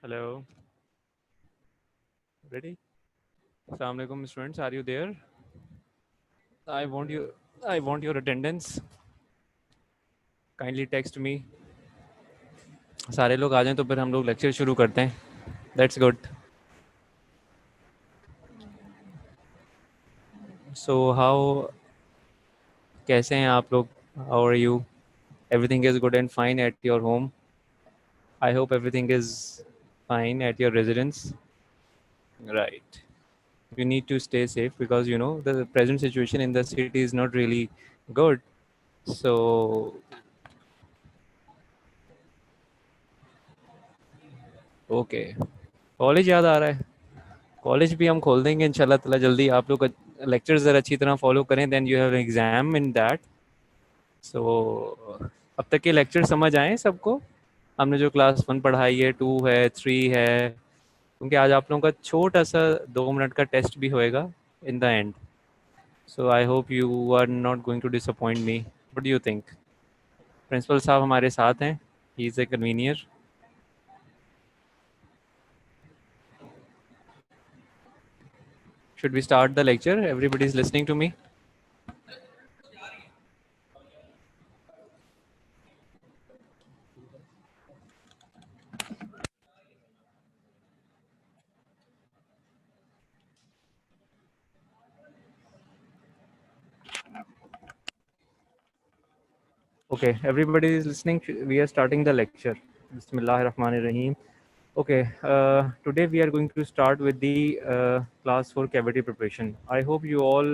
Hello. Ready? Assalamu alaikum, students. Are you there? I want you. I want your attendance. Kindly text me. सारे लोग आ जाएं तो फिर हम लोग लेक्चर शुरू करते हैं. That's good. So how कैसे हैं आप लोग? How are you? Everything is good and fine at your home. I hope everything is fine at your residence. Right. You need to stay safe because the present situation in the city is not really good. So okay. College याद आ रहा है. College भी हम खोल देंगे इंशाल्लाह ताला जल्दी. आप लोग लेक्चर्स ज़रा अच्छी तरह फॉलो करें. Then you have exam in that. So अब तक के लेक्चर समझ आए सबको? हमने जो क्लास 1 पढ़ाई है, 2 है, 3 है, क्योंकि आज आप लोगों का छोटा सा 2 मिनट का टेस्ट भी होएगा in the end. So I hope you are not going to disappoint me. What do you think? Principal साहब हमारे साथ हैं. He is a convenor. Should we start the lecture? Everybody is listening to me. Okay, everybody is listening. We are starting the lecture. Bismillahirrahmanirrahim. Okay, today we are going to start with the class for cavity preparation. I hope you all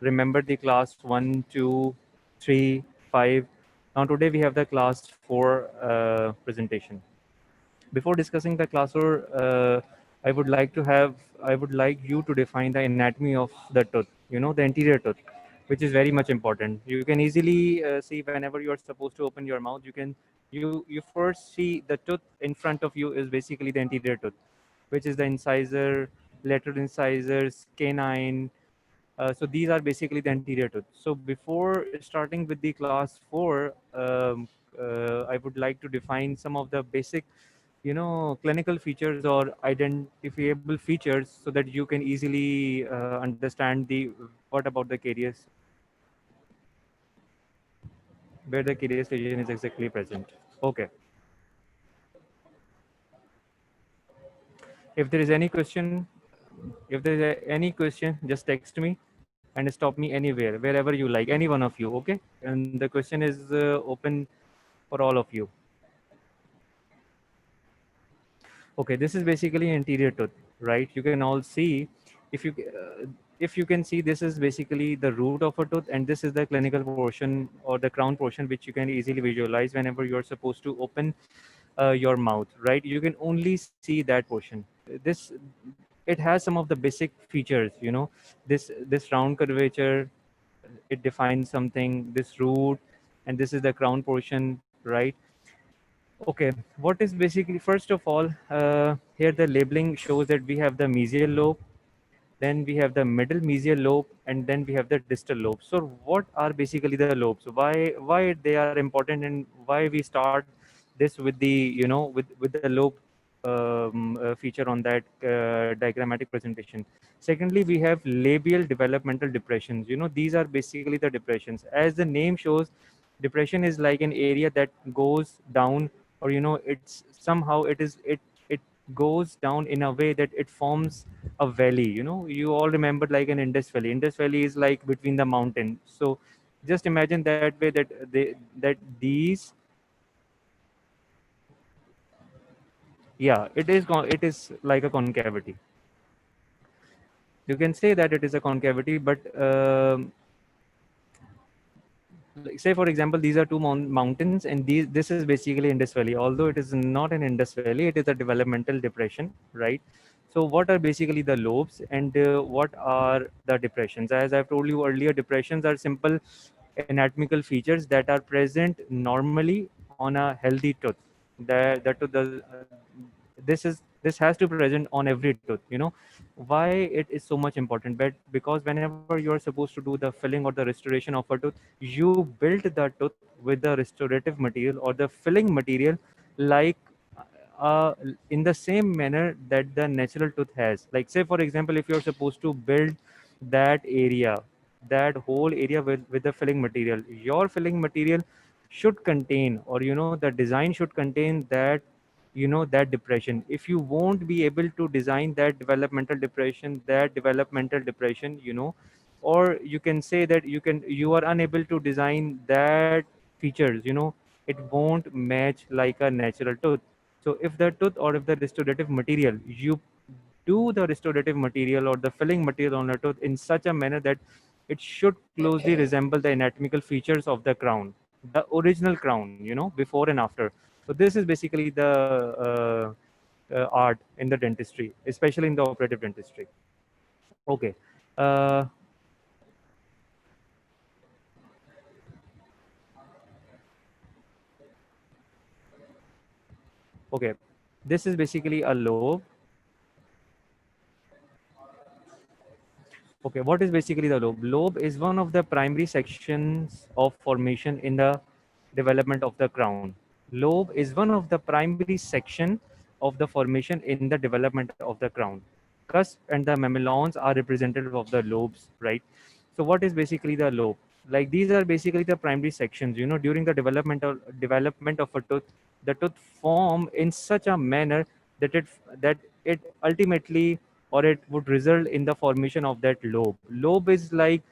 remember the class 1, 2, 3, 5. Now today we have the class 4 presentation. Before discussing the class 4, I would like you to define the anatomy of the tooth, the anterior tooth, which is very much important. You can easily see whenever you are supposed to open your mouth, you first see the tooth in front of you is basically the anterior tooth, which is the incisor, lateral incisors, canine. So these are basically the anterior tooth. So before starting with the class 4, I would like to define some of the basic clinical features or identifiable features so that you can easily understand the what about the caries, where the caries lesion is exactly present. Okay. If there is any question, if there is any question, just text me and stop me anywhere, wherever you like, any one of you. Okay. And the question is open for all of you. Okay, this is basically anterior tooth, right? You can all see, if you can see, this is basically the root of a tooth, and this is the clinical portion or the crown portion, which you can easily visualize whenever you're supposed to open your mouth, right? You can only see that portion. This it has some of the basic features, this round curvature, it defines something, this root, and this is the crown portion, right? Okay, what is basically, first of all, here the labeling shows that we have the mesial lobe, then we have the middle mesial lobe, and then we have the distal lobe. So what are basically the lobes? Why they are important, and why we start this with the with the lobe feature on that diagrammatic presentation. Secondly, we have labial developmental depressions. These are basically the depressions. As the name shows, depression is like an area that goes down, or it's somehow it goes down in a way that it forms a valley. You all remember like an Indus Valley is like between the mountain. So just imagine that way, that these, yeah, it is like a concavity. You can say that it is a concavity, but like, say for example, these are two mountains, and this is basically Indus Valley. Although it is not an Indus Valley, it is a developmental depression, right? So what are basically the lobes, and what are the depressions? As I've told you earlier, depressions are simple anatomical features that are present normally on a healthy tooth. That tooth does, this has to be present on every tooth. Why it is so much important? But because whenever you are supposed to do the filling or the restoration of a tooth, you build the tooth with the restorative material or the filling material, like in the same manner that the natural tooth has. Like say for example, if you're supposed to build that area, that whole area with the filling material, your filling material should contain, or the design should contain that, that depression. If you won't be able to design that developmental depression, or you can say that you are unable to design that features, it won't match like a natural tooth. So if the tooth, or if the restorative material, you do the restorative material or the filling material on a tooth in such a manner that it should closely resemble the anatomical features of the crown, the original crown, before and after. So this is basically the art in the dentistry, especially in the operative dentistry. Okay. Uh, okay. This is basically a lobe. Okay, what is basically the lobe? Lobe is one of the primary sections of formation in the development of the crown. Lobe is one of the primary section of the formation in the development of the crown. Cusp and the mamelons are representative of the lobes, right? So what is basically the lobe? Like these are basically the primary sections. During the development of a tooth, the tooth form in such a manner that it ultimately, or it would result in the formation of that lobe. Lobe is like,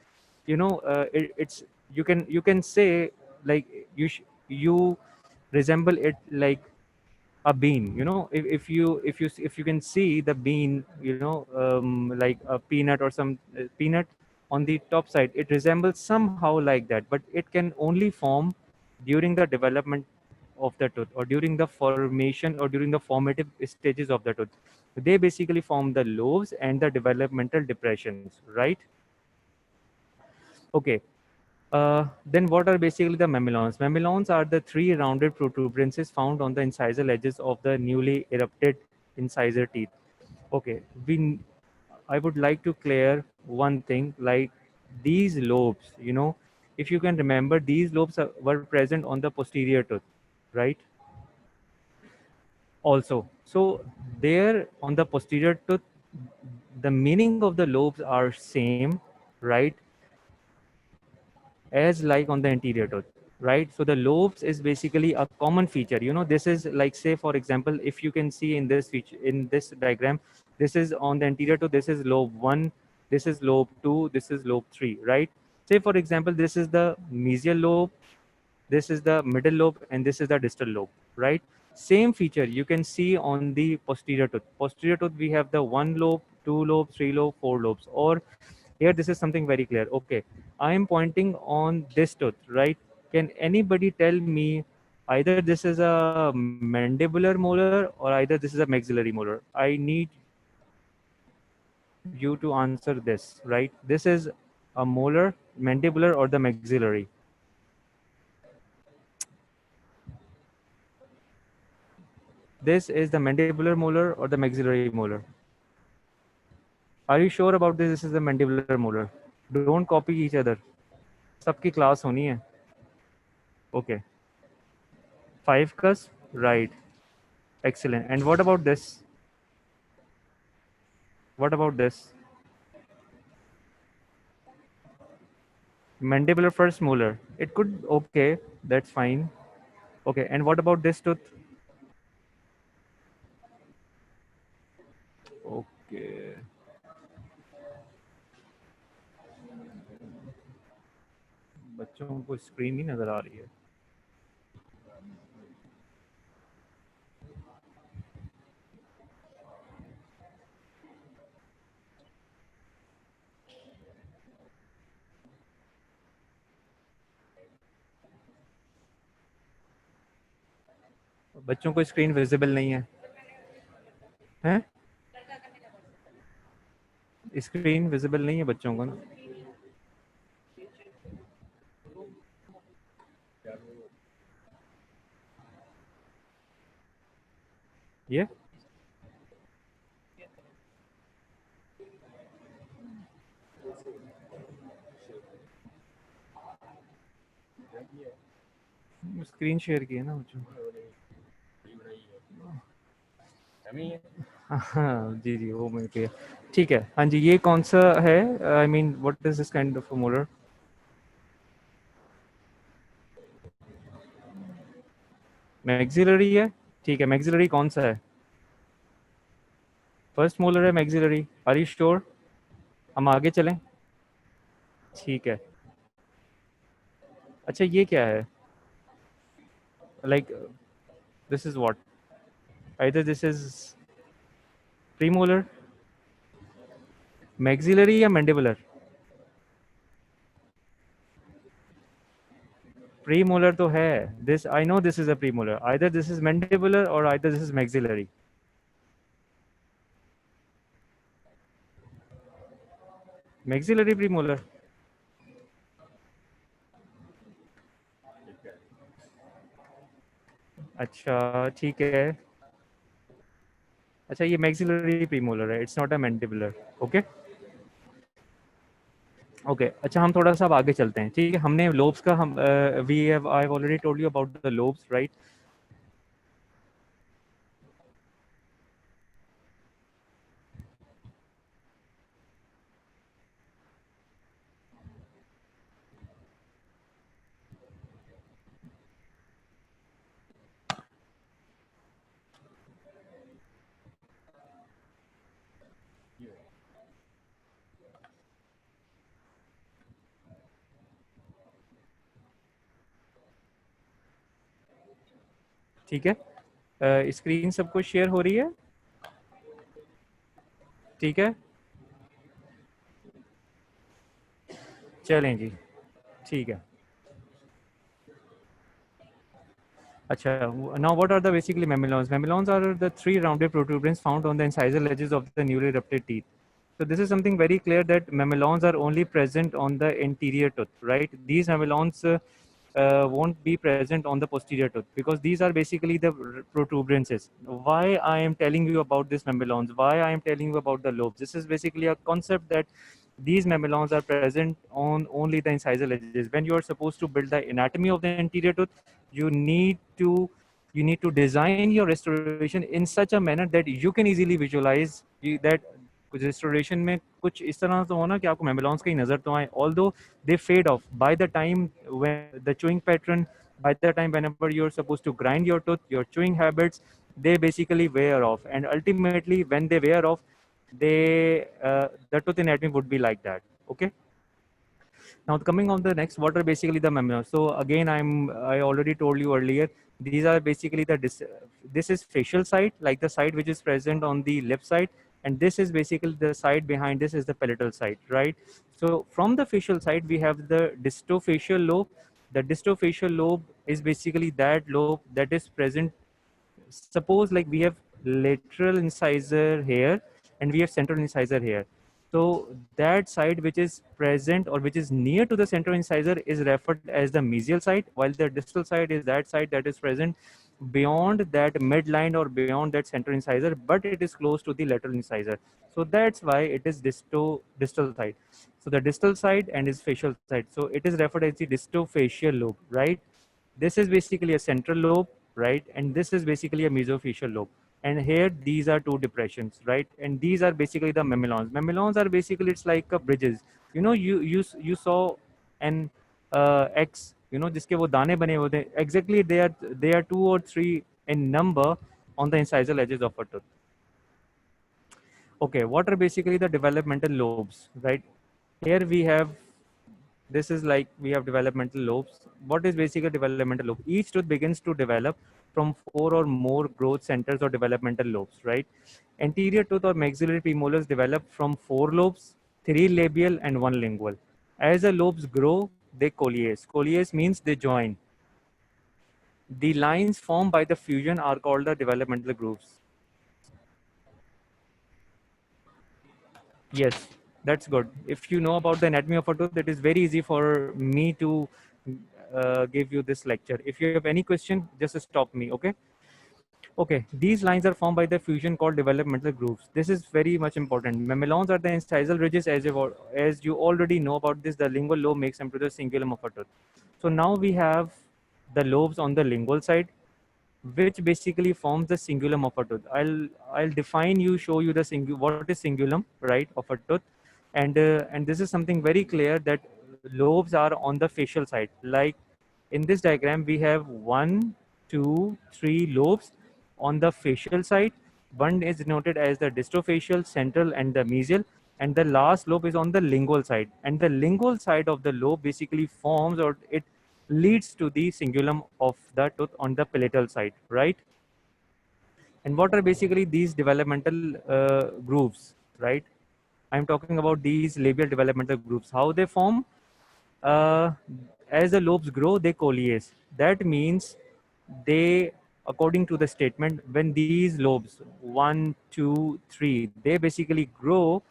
it's, you can say, like, you resemble it like a bean. If you can see the bean, like a peanut or some peanut on the top side, it resembles somehow like that, but it can only form during the development of the tooth, or during the formation, or during the formative stages of the tooth. They basically form the lobes and the developmental depressions, right? Okay. Then what are basically the mamelons? Mamelons are the three rounded protuberances found on the incisal edges of the newly erupted incisor teeth. Okay, I would like to clear one thing, like these lobes, if you can remember, these lobes were present on the posterior tooth, right? Also, so there on the posterior tooth, the meaning of the lobes are same, right, as like on the anterior tooth, right? So the lobes is basically a common feature. This is like, say for example, if you can see in this feature, in this diagram, this is on the anterior tooth, this is lobe 1, this is lobe 2, this is lobe 3, right? Say for example, this is the mesial lobe, this is the middle lobe, and this is the distal lobe, right? Same feature you can see on the posterior tooth. Posterior tooth, we have the 1 lobe, 2 lobe, 3 lobe, 4 lobes. Or here, this is something very clear. Okay, I am pointing on this tooth, right? Can anybody tell me either this is a mandibular molar, or either this is a maxillary molar? I need you to answer this, right? This is a molar, mandibular, or the maxillary? This is the mandibular molar or the maxillary molar? Are you sure about this? This is the mandibular molar. Don't copy each other. सबकी class होनी है. Okay. 5 cusp, right? Excellent. And what about this? What about this? Mandibular first molar. It could, okay, that's fine. Okay, and what about this tooth? Okay. बच्चों को screen नहीं नजर आ रही है. बच्चों को स्क्रीन विजिबल नहीं है. हैं? स्क्रीन विजिबल नहीं है बच्चों को ना. ये स्क्रीन शेयर की है ना बच्चों. हाँ जी जी, वो मेरे पे है। ठीक है, हाँ जी, ये कौन सा है? I mean what is this kind of molar? Maxillary है। ठीक है, मैक्सिलरी कौन सा है? फर्स्ट मोलर है मैक्सिलरी। Are you sure? हम आगे चलें? ठीक है। अच्छा, ये क्या है? Like this is what? Either this is premolar, maxillary या मैंडिबुलर? प्रीमोलर तो है। This I know this is a premolar. Either this is mandibular और either this is maxillary. Maxillary premolar. अच्छा ठीक है। अच्छा, ये मैक्सिलरी प्रीमोलर है, it's not a mandibular. Okay okay. अच्छा, हम थोड़ा सा अब आगे चलते हैं। ठीक है, हमने लोब्स का हम we have I have already told you about the lobes, right? ठीक है, स्क्रीन सबको शेयर हो रही है? ठीक है, चलें जी। ठीक है। अच्छा, now what are the basically mamelons? Mamelons are the three rounded protuberance found on the incisal edges of the newly erupted teeth. So this is something very clear that mamelons are only present on the anterior tooth, right? These mamelons won't be present on the posterior tooth because these are basically the protuberances. Why I am telling you about this mamelons? Why I am telling you about the lobes? This is basically a concept that these mamelons are present on only the incisal edges. When you are supposed to build the anatomy of the anterior tooth, you need to design your restoration in such a manner that you can easily visualize that कुछ restoration में कुछ इस तरह तो हो ना कि आपको मेमेलॉन्स कहीं नजर तो आए, although they fade off by the time when the chewing pattern, by the time whenever you're supposed to grind your tooth, your chewing habits, they basically wear off, and ultimately when they wear off, they the tooth anatomy would be like that. Okay. Now coming on the next, what are basically the mamelons? So again, I already told you earlier, these are basically this is facial side, like the side which is present on the left side, and this is basically the side behind this is the palatal side, right? So from the facial side, we have the distofacial lobe. The distofacial lobe is basically that lobe that is present. Suppose like we have lateral incisor here and we have central incisor here. So that side which is present or which is near to the central incisor is referred as the mesial side, while the distal side is that side that is present beyond that midline or beyond that central incisor, but it is close to the lateral incisor. So that's why it is distal side. So the distal side and is facial side. So it is referred as the distofacial lobe, right? This is basically a central lobe, right? And this is basically a mesophacial lobe. And here, these are two depressions, right? And these are basically the mamelons. Mamelons are basically, it's like a bridges. You know, you saw an X, you know, जिसके वो दाने बने होते हैं. Exactly, they are two or three in number on the incisal edges of a tooth. Okay, what are basically the developmental lobes, right? Here we have, this is like we have developmental lobes. What is basically a developmental lobe? Each tooth begins to develop from four or more growth centers or developmental lobes, right? Anterior tooth or maxillary premolars develop from four lobes, three labial and one lingual. As the lobes grow, they coalesce. Coalesce means they join. The lines formed by the fusion are called the developmental grooves. Yes, that's good. If you know about the anatomy of a tooth, it is very easy for me to give you this lecture. If you have any question, just stop me, okay? Okay, these lines are formed by the fusion called developmental grooves. This is very much important. Mamelons are the incisal ridges, as you already know about this. The lingual lobe makes them to the cingulum of a tooth. So now we have the lobes on the lingual side. which basically forms the cingulum of a tooth. I'll define you, show you the what is cingulum, right, of a tooth, and this is something very clear that lobes are on the facial side. Like in this diagram, we have 1, 2, 3 lobes on the facial side. One is denoted as the distrofacial, central, and the mesial, and the last lobe is on the lingual side. And the lingual side of the lobe basically forms, or it leads to the cingulum of the tooth on the palatal side, right? And what are basically these developmental grooves, right? I'm talking about these labial developmental groups. How they form? Uh, as the lobes grow, they coalesce. That means they, according to the statement, when these lobes, 1, 2, 3, they basically grow,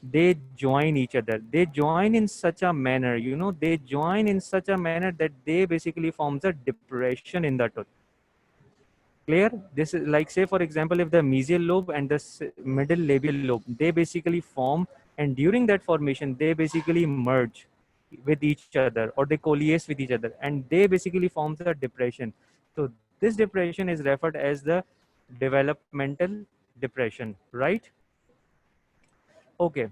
they join each other. They join in such a manner, they join in such a manner that they basically forms a depression in the tooth. Clear? This is like, say for example, if the mesial lobe and the middle labial lobe, they basically form, and during that formation they basically merge with each other, or they coalesce with each other, and they basically forms a depression. So this depression is referred as the developmental depression, right? Okay.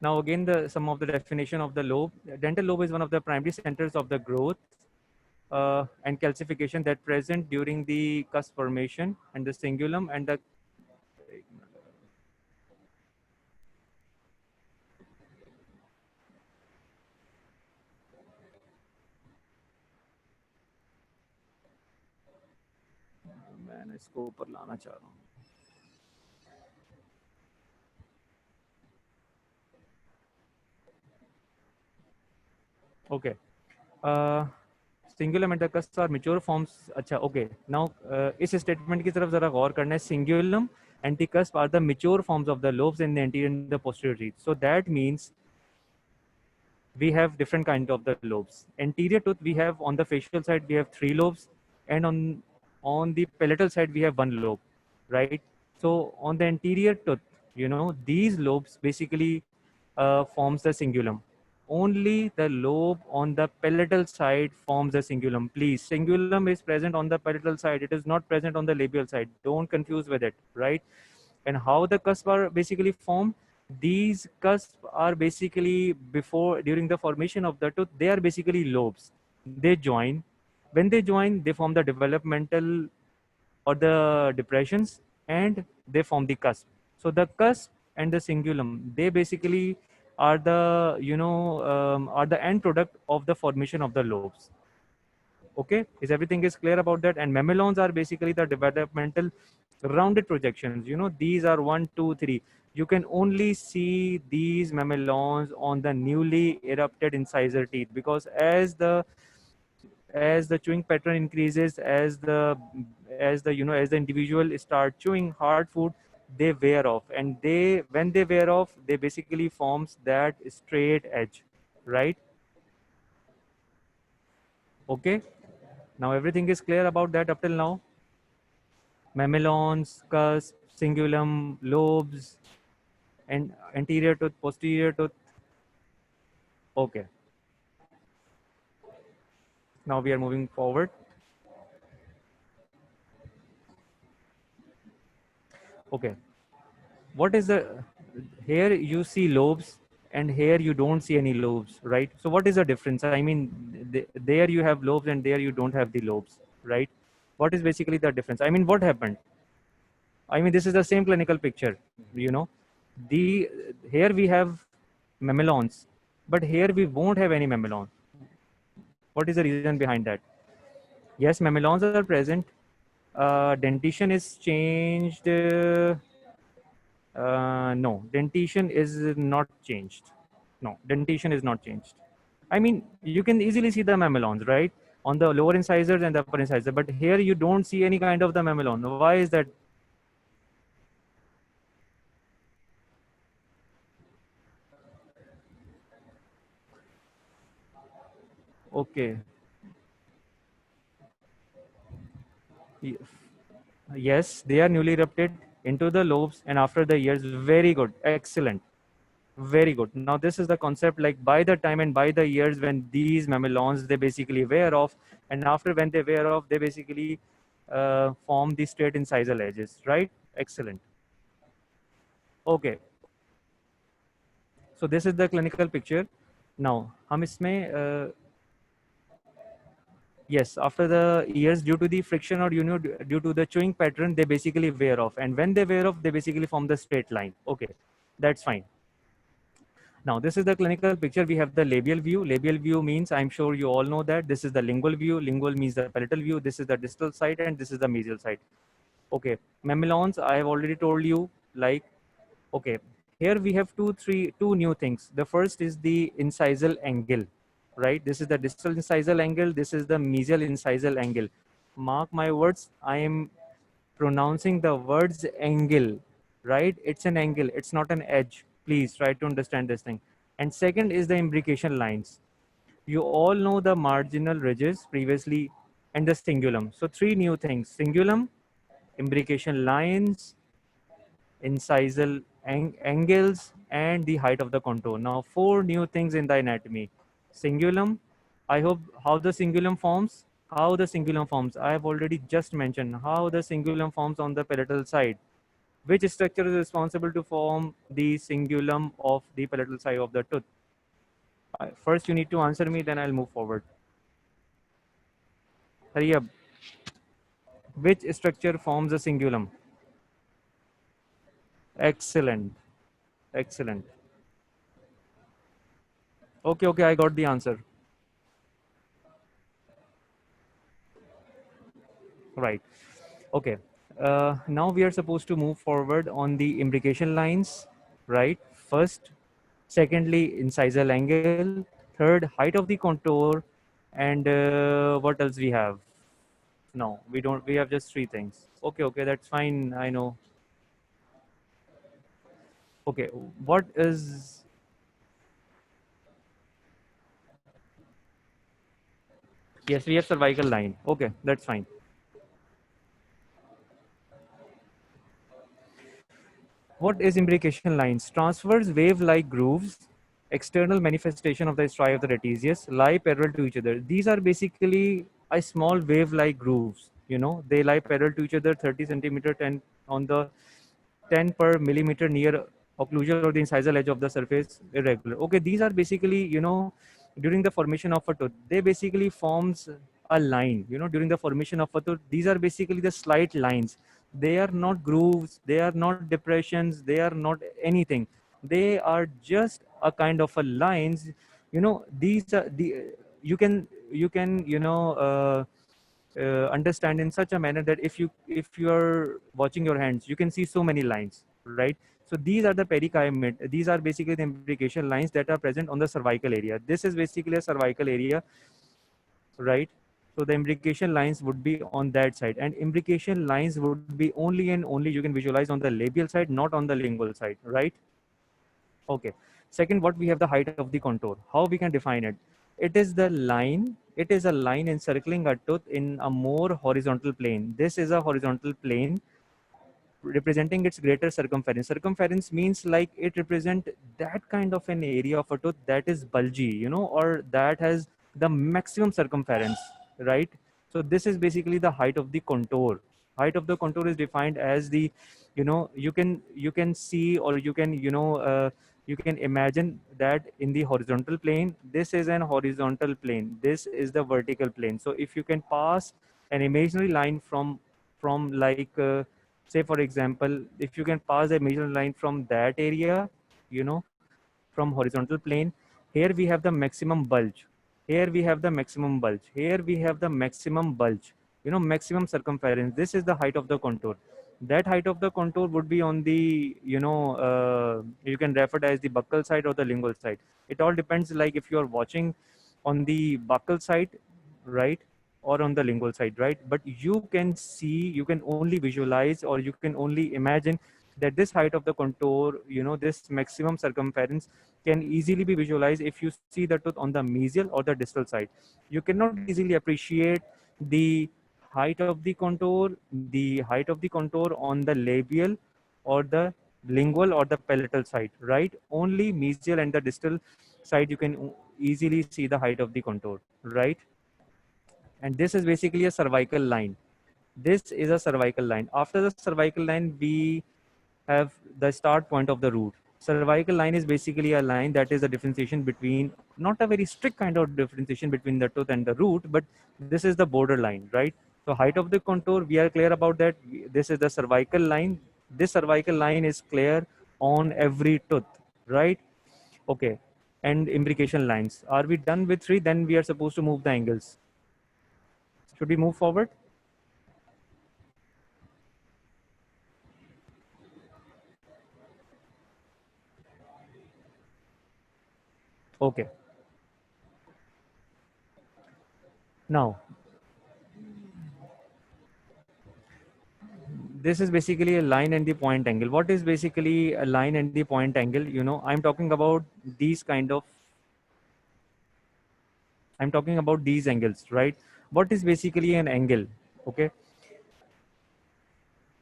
Now again, the some of the definition of the lobe. Dental lobe is one of the primary centers of the growth and calcification that present during the cusp formation and the cingulum and the. मैं इसको ऊपर लाना चाह रहा हूँ. Okay. Cingulum and the cusp are mature forms. अच्छा, okay. Now इस statement की तरफ जरा गौर करना है. सिंगुलम and the cusp are the mature forms of the lobes in the anterior and the posterior teeth. So that means we have different kind of the lobes. Anterior tooth, we have on the facial side we have 3 lobes, and on the palatal side we have 1 lobe, right? So on the anterior tooth, these lobes basically forms the cingulum. Only the lobe on the palatal side forms the cingulum. Please, cingulum is present on the palatal side. It is not present on the labial side. Don't confuse with it, right? And how the cusp are basically formed? These cusps are basically during the formation of the tooth, they are basically lobes. They join. When they join, they form the developmental or the depressions, and they form the cusp. So the cusp and the cingulum, they basically are the are the end product of the formation of the lobes. Okay, is everything is clear about that? And mamelons are basically the developmental rounded projections. These are 1, 2, 3. You can only see these mamelons on the newly erupted incisor teeth, because as the chewing pattern increases, as the individual start chewing hard food, they wear off, and when they wear off, they basically forms that straight edge, right? Okay. Now everything is clear about that up till now. Mamelons, cusp, cingulum, lobes, and anterior tooth, posterior tooth. Okay. Now we are moving forward. Okay. What is the, here you see lobes and here you don't see any lobes, right? So what is the difference? I mean, there you have lobes and there you don't have the lobes, right? What is basically the difference? I mean, what happened? I mean, this is the same clinical picture, you know. The Here we have mamelons, but here we won't have any mamelon. What is the reason behind that? Yes, mamelons are present. Dentition is changed. No, dentition is not changed. No, dentition is not changed. I mean, you can easily see the mamelons, right? On the lower incisors and the upper incisor, but here you don't see any kind of the mamelon. Why is that? Okay. Yes, they are newly erupted into the lobes, and after the years, very good, excellent, very good. Now this is the concept, like by the time and by the years when these mamelons, they basically wear off, and after when they wear off, they basically form the straight incisal edges, right? Excellent. Okay, so this is the clinical picture. Now, हम इसमें yes, after the years, due to the friction or due to the chewing pattern, they basically wear off, and when they wear off, they basically form the straight line. Okay, that's fine. Now, this is the clinical picture. We have the labial view. Labial view means, I'm sure you all know that this is the lingual view. Lingual means the palatal view. This is the distal side, and this is the mesial side. Okay, mamelons, I have already told you, like, okay, here we have two new things. The first is the incisal angle, right? This is the distal incisal angle. This is the mesial incisal angle. Mark my words, I am pronouncing the words angle, right? It's an angle, it's not an edge. Please try to understand this thing. And second is the imbrication lines. You all know the marginal ridges previously and the cingulum. So three new things: cingulum, imbrication lines, incisal angles, and the height of the contour. Now, four new things in the anatomy. Cingulum, I hope how the cingulum forms. How the cingulum forms. I have already just mentioned how the cingulum forms on the palatal side. Which structure is responsible to form the cingulum of the palatal side of the tooth? First, you need to answer me, then I'll move forward. Hurry up. Which structure forms a cingulum? Excellent. Excellent. Okay, okay, I got the answer. Right. Okay. Now we are supposed to move forward on the imbrication lines, right? First, secondly, incisal angle, third, height of the contour, and what else we have? No, we don't. We have just three things. Okay, okay, that's fine. I know. Okay, what is? Yes, we have cervical line. Okay, that's fine. What is imbrication lines? Transverse wave-like grooves, external manifestation of the striae of the trapezius, lie parallel to each other. These are basically a small wave-like grooves. You know, they lie parallel to each other, 30 centimeter, 10 on the 10 per millimeter near occlusal or the incisal edge of the surface, irregular. Okay, these are basically, you know, during the formation of a tooth, they basically forms a line. You know, during the formation of a tooth, these are basically the slight lines. They are not grooves, they are not depressions, they are not anything. They are just a kind of a lines. You know, these are the you can understand in such a manner that if you are watching your hands, you can see so many lines, right? So these are the perichymate. These are basically the imbrication lines that are present on the cervical area. This is basically a cervical area, right? So the imbrication lines would be on that side, and imbrication lines would be only and only you can visualize on the labial side, not on the lingual side, right? Okay. Second, what we have the height of the contour. How we can define it? It is the line. It is a line encircling a tooth in a more horizontal plane. This is a horizontal plane representing its greater circumference. Circumference means like it represent that kind of an area of a tooth that is bulgy, you know, or that has the maximum circumference, right? So this is basically the height of the contour. Height of the contour is defined as the, you know, you can see, or you can imagine that in the horizontal plane, this is an horizontal plane, this is the vertical plane. So if you can pass an imaginary line from like say for example, if you can pass a major line from that area, you know, from horizontal plane, here we have the maximum bulge, here we have the maximum bulge, here we have the maximum bulge, you know, maximum circumference. This is the height of the contour. That height of the contour would be on the, you can refer it as the buccal side or the lingual side. It all depends, like if you are watching on the buccal side, right, or on the lingual side, right? But you can see, you can only visualize, or you can only imagine that this height of the contour, you know, this maximum circumference can easily be visualized if you see the tooth on the mesial or the distal side. You cannot easily appreciate the height of the contour, the height of the contour on the labial or the lingual or the palatal side, right? Only mesial and the distal side you can easily see the height of the contour, right? And this is basically a cervical line. This is a cervical line. After the cervical line, we have the start point of the root. Cervical line is basically a line that is a differentiation between, not a very strict kind of differentiation between the tooth and the root, but this is the border line, right? So height of the contour, we are clear about that. This is the cervical line. This cervical line is clear on every tooth, right? Okay. And imbrication lines. Are we done with three? Then we are supposed to move the angles. Should we move forward? Okay. Now, this is basically a line and the point angle. What is basically a line and the point angle? You know, these kind of, I'm talking about these angles, right? What is basically an angle? Okay.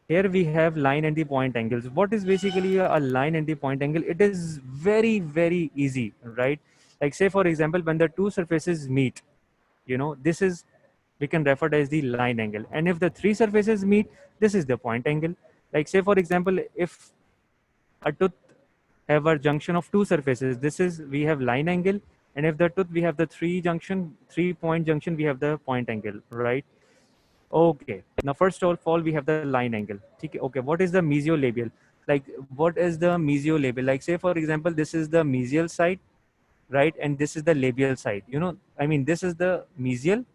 Here we have line and the point angles. What is basically a line and the point angle? It is very, very easy, right? Like say, for example, when the two surfaces meet, you know, this is, we can refer to as the line angle. And if the three surfaces meet, this is the point angle. Like say, for example, if a tooth have a junction of two surfaces, this is, we have line angle. And if the tooth, we have the three point junction, we have the point angle, right? Okay. Now, first of all, we have the line angle. Okay. What is the mesiolabial? Like, what is the mesiolabial? Like, say, for example, this is the mesial side, right? And this is the labial side. You know, I mean, this is the mesial.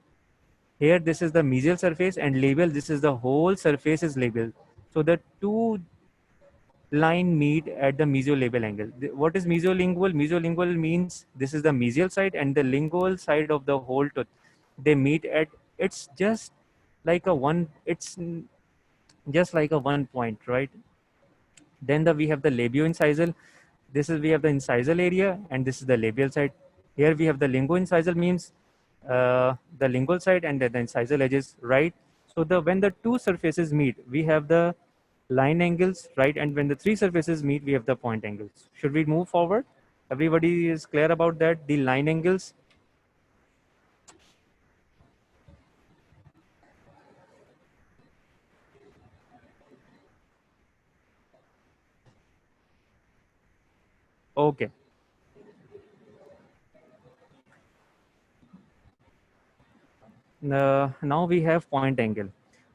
Here, this is the mesial surface, and labial, this is the whole surface is labial. So the two line meet at the mesiolabial angle. What is mesiolingual? Mesiolingual means this is the mesial side and the lingual side of the whole tooth. They meet at, it's just like a one, just like a one point, right? Then we have the labioincisal. This is, we have the incisal area, and this is the labial side. Here we have the linguoincisal, means the lingual side, and then the incisal edges, right? So the, when the two surfaces meet, we have the line angles, right? And when the three surfaces meet, we have the point angles. Should we move forward? Everybody is clear about that? The line angles. Okay. Now we have point angle.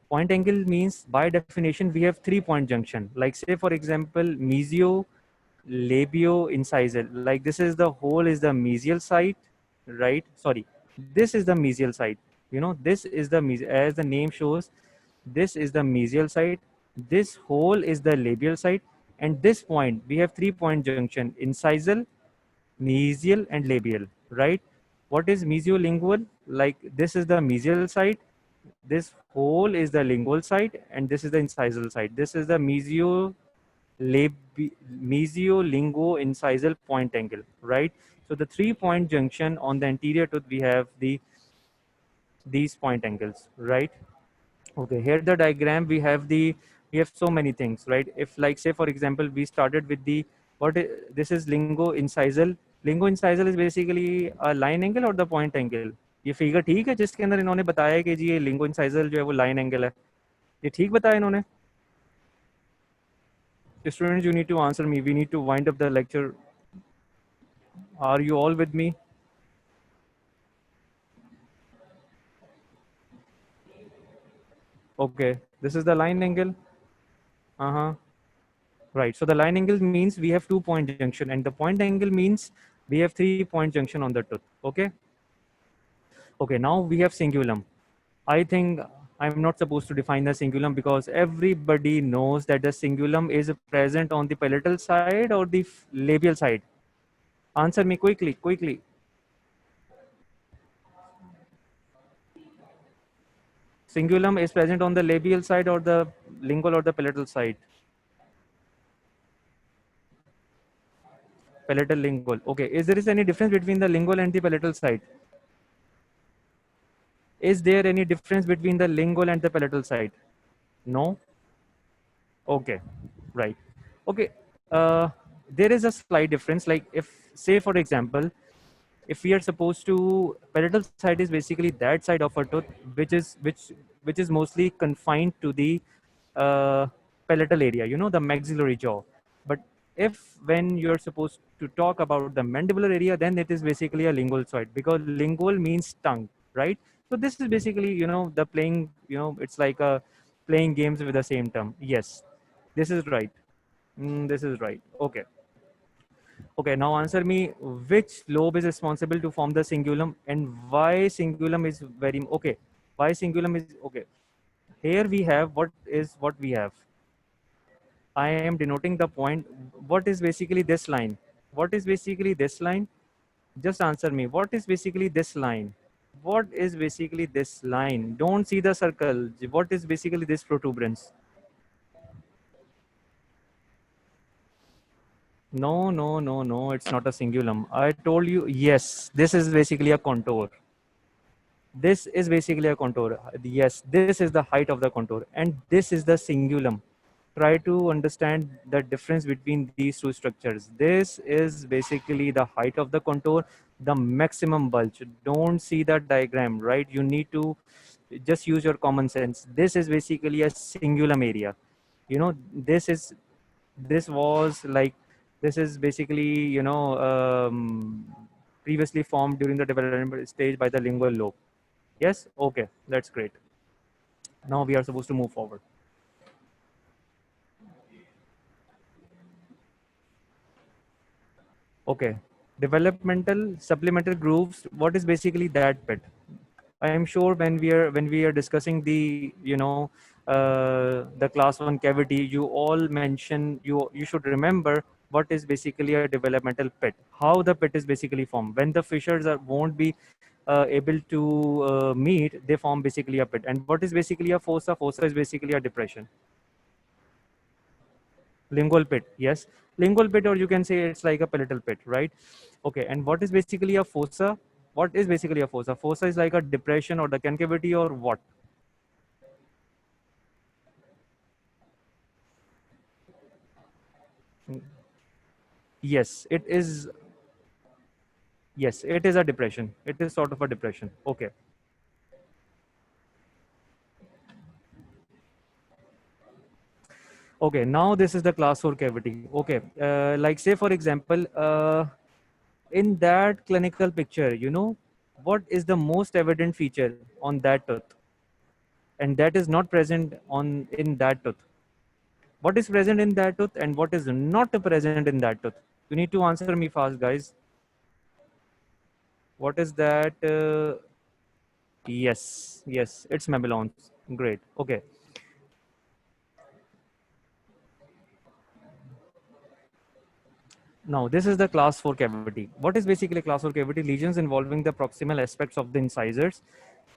Point angle means, by definition, we have 3 point junction. Like say, for example, mesio, labio, incisal. Like this is the whole is the mesial side, right? Sorry, this is the mesial side. You know, this is the as the name shows, this is the mesial side. This whole is the labial side, and this point we have 3 point junction: incisal, mesial, and labial, right? What is mesiolingual? Like this is the mesial side, this whole is the lingual side, and this is the incisal side. This is the mesio-lingo-incisal point angle, right? So the 3 point junction on the anterior tooth, we have these point angles, right? Okay, here the diagram, we have so many things, right? If like say, for example, we started with the, this is lingo-incisal. Lingo-incisal is basically a line angle or the point angle? ये figure ठीक है जिसके अंदर इन्होंने बताया कि जी ये लिंगो incisal जो है वो लाइन एंगल है, ये ठीक बताया इन्होंने? Students, you need to answer me. We need to wind up the lecture. Are you all with me? Okay, this is the line angle. Uh-huh. Right. So the line angle means we have 2 point junction, and the point angle means we have 3 point junction on the tooth. Okay. Okay. Now we have cingulum. I think I'm not supposed to define the cingulum because everybody knows that the cingulum is present on the palatal side or the labial side. Answer me quickly, quickly. Cingulum is present on the labial side or the lingual or the palatal side? Palatal lingual. Okay. Is there is any difference between the lingual and the palatal side? Is there any difference between the lingual and the palatal side? No? Okay. Right. Okay. There is a slight difference. Like if, say, for example, If we are supposed to, palatal side is basically that side of a tooth which is mostly confined to the uh, palatal area, the maxillary jaw. But if when you're supposed to talk about the mandibular area, then it is basically a lingual side, because lingual means tongue, right? So this is basically, the playing, it's like a playing games with the same term. Yes, this is right. This is right. Okay. Okay, now answer me, which lobe is responsible to form the cingulum, and why cingulum is very okay. Why cingulum is okay. Here we have what we have. I am denoting the point. What is basically this line? What is basically this line? Just answer me. What is basically this line? What is basically this line? Don't see the circle. What is basically this protuberance? No, no, no, no. It's not a cingulum. I told you, yes, this is basically a contour. This is basically a contour. Yes, this is the height of the contour, and this is the cingulum. Try to understand the difference between these two structures. This is basically the height of the contour, the maximum bulge. Don't see the diagram, right? You need to just use your common sense. This is basically a cingulum area. This was like, this is basically, previously formed during the development stage by the lingual lobe. Yes? Okay, that's great. Now we are supposed to move forward. Okay, developmental supplemental grooves. What is basically that bit? I am sure when we are discussing the, the class one cavity, you all mention, you should remember what is basically a developmental pit. How the pit is basically formed. When the fissures won't be able to meet, they form basically a pit. And what is basically a fossa? Fossa is basically a depression. Lingual pit, yes. Lingual pit, or you can say it's like a palatal pit, right? Okay, and what is basically a fossa? What is basically a fossa? Fossa is like a depression or the concavity or what? Yes, it is. Yes, it is a depression. It is sort of a depression. Okay. Okay, now this is the class 4 cavity. Okay, like say for example, in that clinical picture, what is the most evident feature on that tooth, and that is not present on in that tooth. What is present in that tooth and what is not present in that tooth? You need to answer me fast, guys. What is that? Yes, yes, it's mamelons. Great. Okay. Now, this is the class 4 cavity. What is basically class 4 cavity? Lesions involving the proximal aspects of the incisors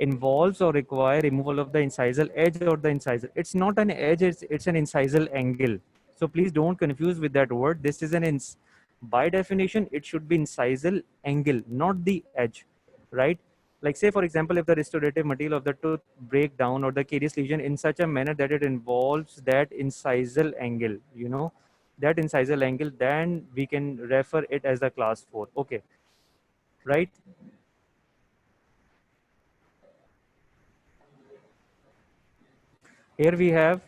involves or require removal of the incisal edge or the incisor. It's not an edge, it's an incisal angle. So please don't confuse with that word. This is by definition, it should be incisal angle, not the edge, right? Like say, for example, if the restorative material of the tooth break down or the carious lesion in such a manner that it involves that incisal angle, that incisal angle, then we can refer it as the class 4. Okay, right? Here we have,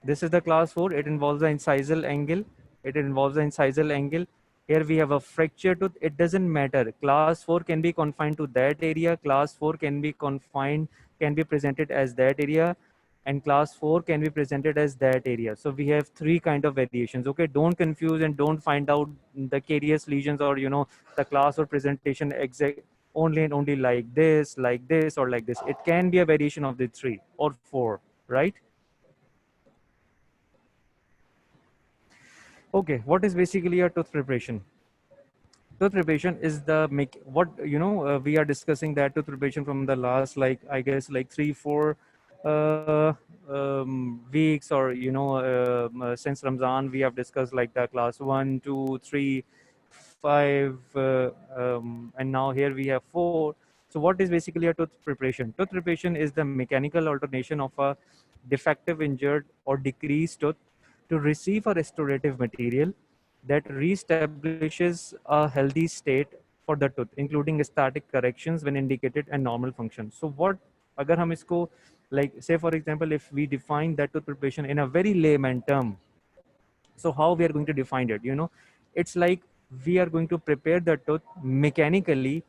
this is the class 4. It involves the incisal angle. It involves the incisal angle. Here we have a fracture tooth. It doesn't matter. Class 4 can be confined to that area. Class 4 can be confined, can be presented as that area. And class 4 can be presented as that area. So we have three kind of variations. Okay, don't confuse and don't find out the carious lesions or, the class or presentation exact only and only like this, or like this. It can be a variation of the three or four, right? Okay, what is basically a tooth preparation? Tooth preparation is the make what we are discussing that tooth preparation from the last, like I guess like 3 4 uh, weeks, or since Ramzan we have discussed like the class 1 2 3 5, and now here we have 4. So what is basically a tooth preparation? Tooth preparation is the mechanical alternation of a defective, injured, or decreased tooth to receive a restorative material that reestablishes a healthy state for the tooth, including static corrections when indicated and normal function. So what agar hum isko, like say for example, if we define that tooth preparation in a very layman term, so how we are going to define it, it's like we are going to prepare the tooth mechanically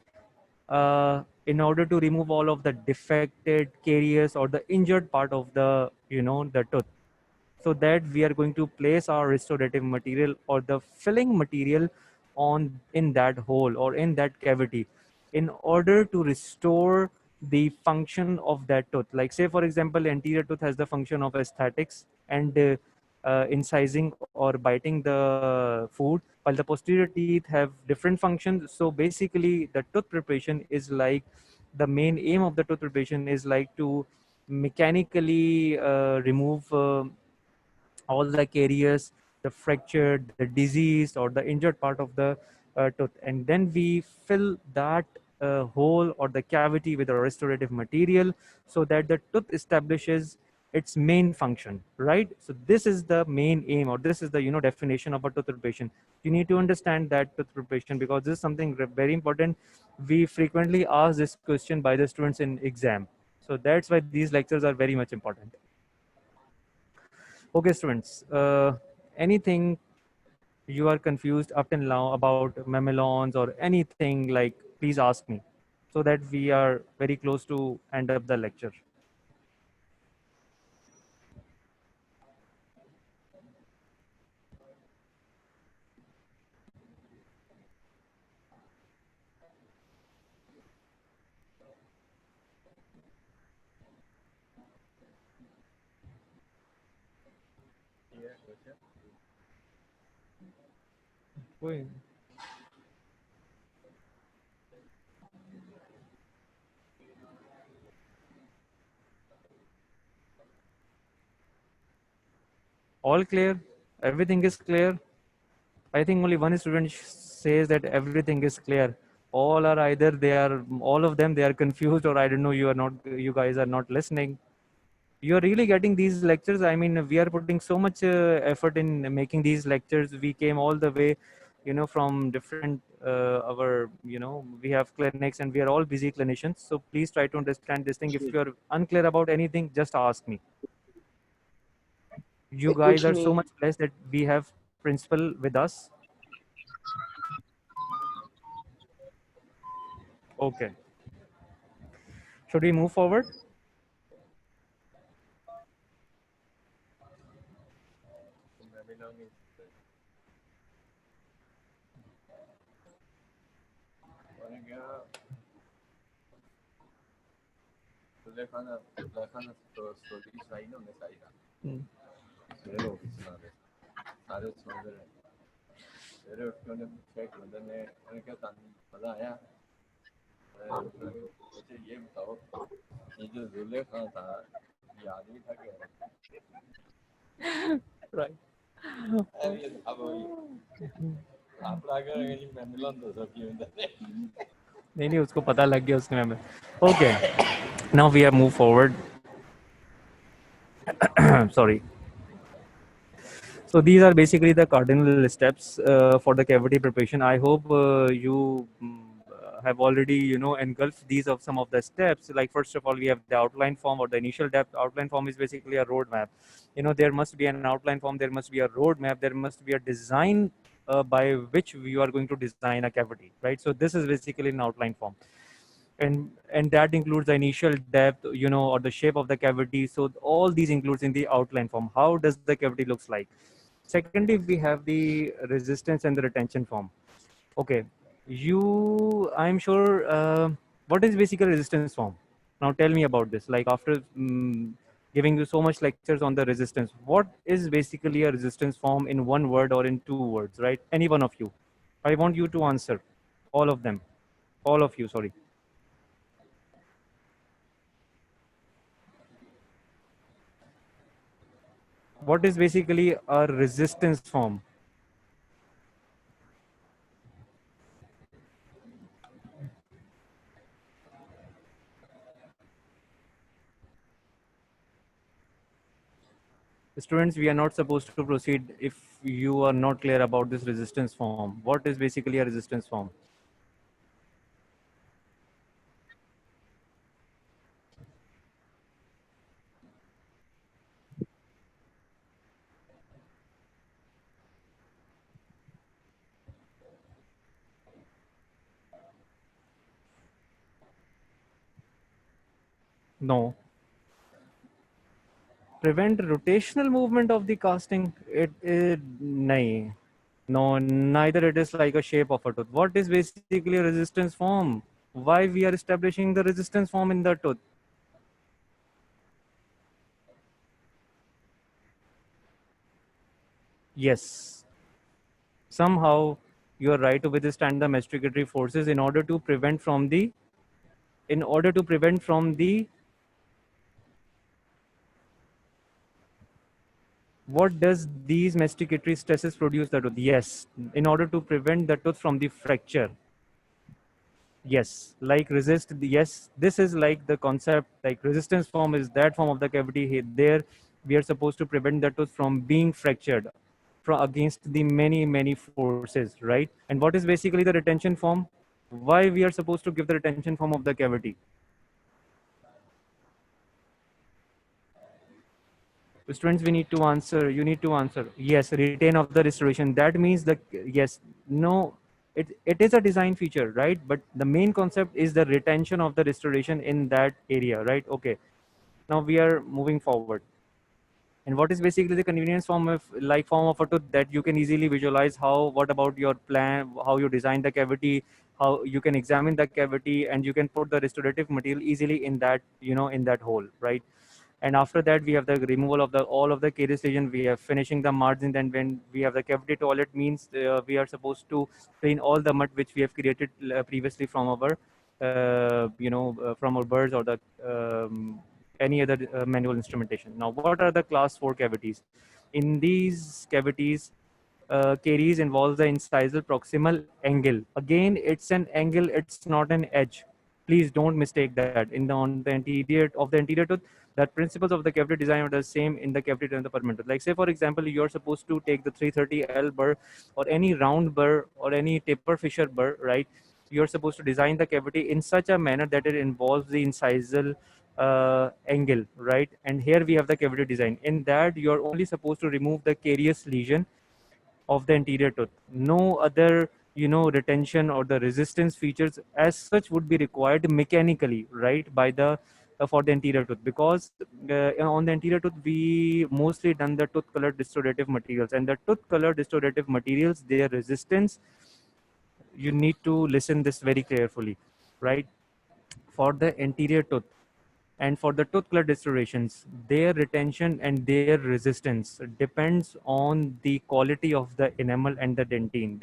in order to remove all of the defected, caries, or the injured part of the the tooth, so that we are going to place our restorative material or the filling material on in that hole or in that cavity in order to restore the function of that tooth. Like say for example, anterior tooth has the function of aesthetics and incising or biting the food, while the posterior teeth have different functions. So basically the tooth preparation is like, the main aim of the tooth preparation is like to mechanically remove all the caries, the fractured, the diseased, or the injured part of the tooth. And then we fill that hole or the cavity with a restorative material so that the tooth establishes its main function, right? So this is the main aim, or this is the definition of a tooth preparation. You need to understand that tooth preparation because this is something very important. We frequently ask this question by the students in exam. So that's why these lectures are very much important. Okay, students, anything you are confused up till now about mamelons or anything, like, please ask me so that we are very close to end up the lecture. Wait. All clear? Everything is clear? I think only one student says that everything is clear. All are either they are, all of them, they are confused, or I don't know, you are not, you guys are not listening. You're really getting these lectures. I mean, we are putting so much effort in making these lectures. We came all the way, from different our, we have clinics and we are all busy clinicians. So please try to understand this thing. If you're unclear about anything, just ask me. You guys कुछ are so नहीं. much blessed that we have principal with us. Okay. Should we move forward? Hmm. Right. नहीं नहीं उसको पता लग गया उसने हमें. Okay. Now we have moved forward. Sorry. So these are basically the cardinal steps for the cavity preparation. I hope you have already engulfed these of some of the steps. Like first of all, we have the outline form or the initial depth. Outline form is basically a roadmap. There must be an outline form. There must be a roadmap. There must be a design by which you are going to design a cavity, right? So this is basically an outline form, and that includes the initial depth, or the shape of the cavity. So all these includes in the outline form. How does the cavity looks like? Secondly, we have the resistance and the retention form. Okay, I'm sure, what is basically resistance form? Now tell me about this. Like after giving you so much lectures on the resistance, what is basically a resistance form in one word or in two words, right? Any one of you. I want you to answer. All of them. All of you, sorry. What is basically a resistance form? Students, we are not supposed to proceed if you are not clear about this resistance form. What is basically a resistance form? No. Prevent rotational movement of the casting. It nahi. No, neither it is like a shape of a tooth. What is basically a resistance form? Why we are establishing the resistance form in the tooth? Yes. Somehow you are right to withstand the masticatory forces in order to prevent from the what does these masticatory stresses produce the tooth? Yes, in order to prevent the tooth from the fracture. Yes, like resist. Yes, this is like the concept. Like resistance form is that form of the cavity. There, we are supposed to prevent the tooth from being fractured, from against the many forces, right? And what is basically the retention form? Why we are supposed to give the retention form of the cavity? Students, we need to answer. You need to answer. Yes, retain of the restoration. That means the yes, no. It is a design feature, right? But the main concept is the retention of the restoration in that area, right? Okay. Now we are moving forward. And what is basically the convenience form of form of a tooth that you can easily visualize how what about your plan, how you design the cavity, how you can examine the cavity and you can put the restorative material easily in that in that hole, right? And after that we have the removal of the all of the caries lesion, we have finishing the margin. Then when we have the cavity toilet means we are supposed to clean all the mud which we have created previously from our from our birds or the any other manual instrumentation. Now what are the class 4 cavities? In these cavities, caries involves the incisal proximal angle. Again, it's an angle, it's not an edge. Please don't mistake that. In the on the anterior of the anterior tooth, the principles of the cavity design are the same in the cavity and the permanent tooth. Like say for example, you're supposed to take the 330L burr or any round burr or any taper fisher burr, right? You're supposed to design the cavity in such a manner that it involves the incisal angle, right? And here we have the cavity design. In that, you're only supposed to remove the carious lesion of the anterior tooth. No other, retention or the resistance features as such would be required mechanically, right, by the for the anterior tooth because on the anterior tooth we mostly done the tooth color restorative materials and the tooth color restorative materials their resistance. You need to listen this very carefully, right? For the anterior tooth and for the tooth clutter restorations, their retention and their resistance depends on the quality of the enamel and the dentine.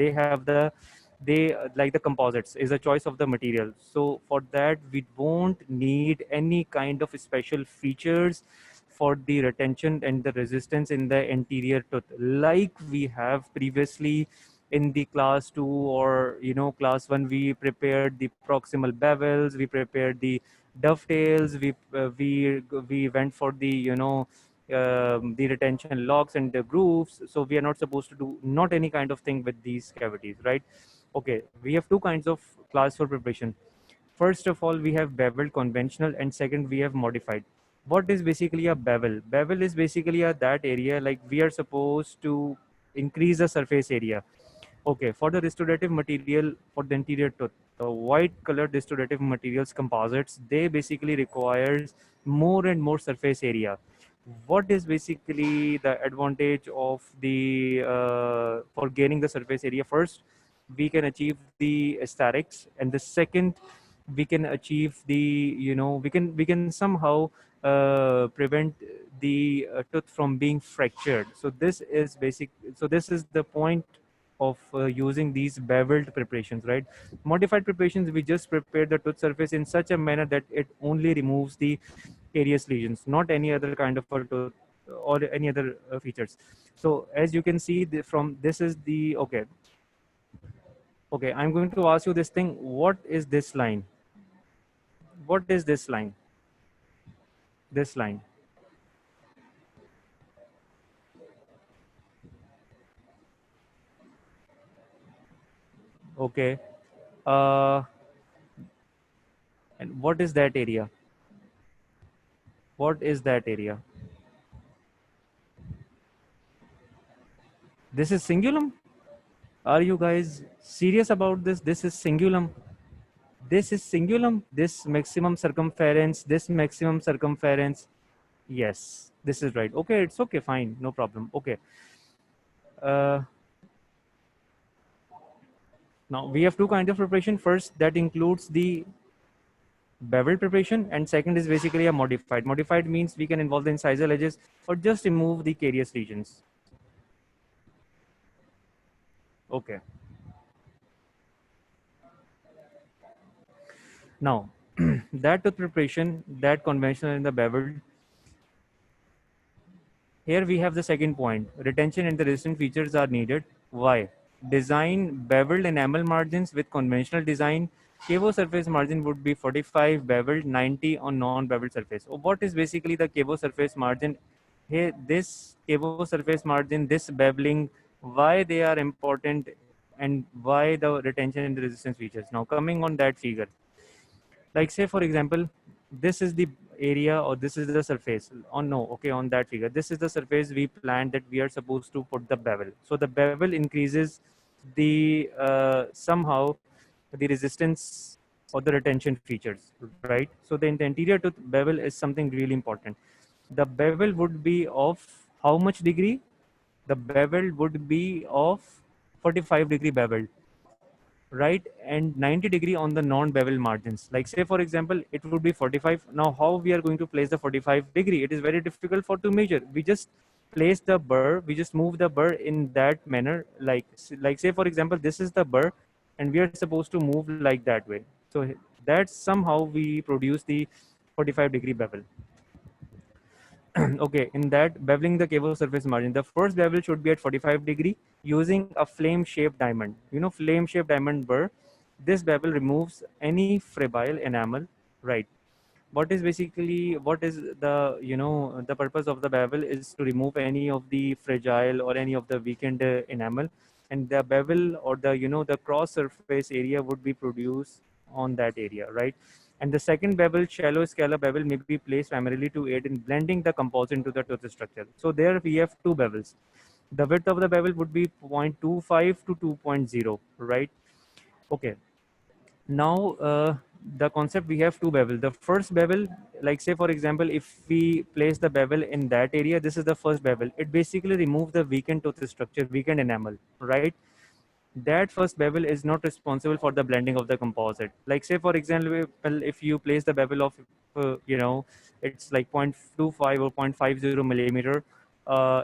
They like the composites is a choice of the material. So for that, we won't need any kind of special features for the retention and the resistance in the anterior tooth, like we have previously in the class 2 or class 1. We prepared the proximal bevels, we prepared the dovetails, we went for the the retention locks and the grooves. So we are not supposed to do not any kind of thing with these cavities, right? Okay, we have two kinds of class for preparation. First of all, we have beveled conventional, and second we have modified. What is basically a bevel? Bevel is basically a that area like we are supposed to increase the surface area. Okay, for the restorative material for the anterior tooth, the white colored restorative materials composites, they basically requires more and more surface area. What is basically the advantage of the for gaining the surface area? First, we can achieve the aesthetics, and the second, we can achieve the we can somehow prevent the tooth from being fractured. So this is basic. So this is the point of using these beveled preparations, right? Modified preparations, we just prepare the tooth surface in such a manner that it only removes the carious lesions, not any other kind of a tooth or any other features. So as you can see from this is the okay, I'm going to ask you this thing. What is this line? What is this line? This line. Okay. Uh, and what is that area? What is that area? This is cingulum. Are you guys serious about this? This is cingulum. This is cingulum, this maximum circumference, this maximum circumference. Yes, this is right. Okay, it's okay, fine, no problem. Okay. Uh, Now we have two kinds of preparation. First, that includes the beveled preparation, and second is basically a modified. Modified means we can involve the incisal edges or just remove the carious regions. Okay. Now, that tooth preparation, that conventional and the beveled. Here we have the second point. Retention and the resistant features are needed. Why? Design beveled enamel margins with conventional design. Cavo surface margin would be 45 beveled, 90 on non-beveled surface. So what is basically the cavo surface margin? Here, this cavo surface margin, this beveling, why they are important and why the retention and the resistance features. Now coming on that figure, like say for example, this is the area or this is the surface on no okay on that figure, this is the surface we planned that we are supposed to put the bevel. So the bevel increases the somehow the resistance or the retention features, right? So the interior tooth bevel is something really important. The bevel would be of how much degree? The bevel would be of 45-degree bevel, right? And 90-degree on the non-bevel margins. Like say for example, it would be 45. Now how we are going to place the 45-degree? It is very difficult for to measure. We just place the burr, we just move the burr in that manner. Like say for example, this is the burr and we are supposed to move like that way. So that's somehow we produce the 45-degree bevel. Okay, in that beveling the cavo surface margin, the first bevel should be at 45-degree using a flame shaped diamond. You know, flame shaped diamond burr. This bevel removes any frebrile enamel, right? What is basically, what is the, you know, the purpose of the bevel is to remove any of the fragile or any of the weakened enamel, and the bevel or the, you know, the cross surface area would be produced on that area, right? And the second bevel, shallow scallop bevel, may be placed primarily to aid in blending the composite into the tooth structure. So there we have two bevels. The width of the bevel would be 0.25 to 2.0, right? Okay. Now the concept, we have two bevel. The first bevel, like say for example, if we place the bevel in that area, this is the first bevel. It basically removes the weakened tooth structure, weakened enamel, right? That first bevel is not responsible for the blending of the composite. Like say for example, if you place the bevel of you know, it's like 0.25 or 0.50 millimeter,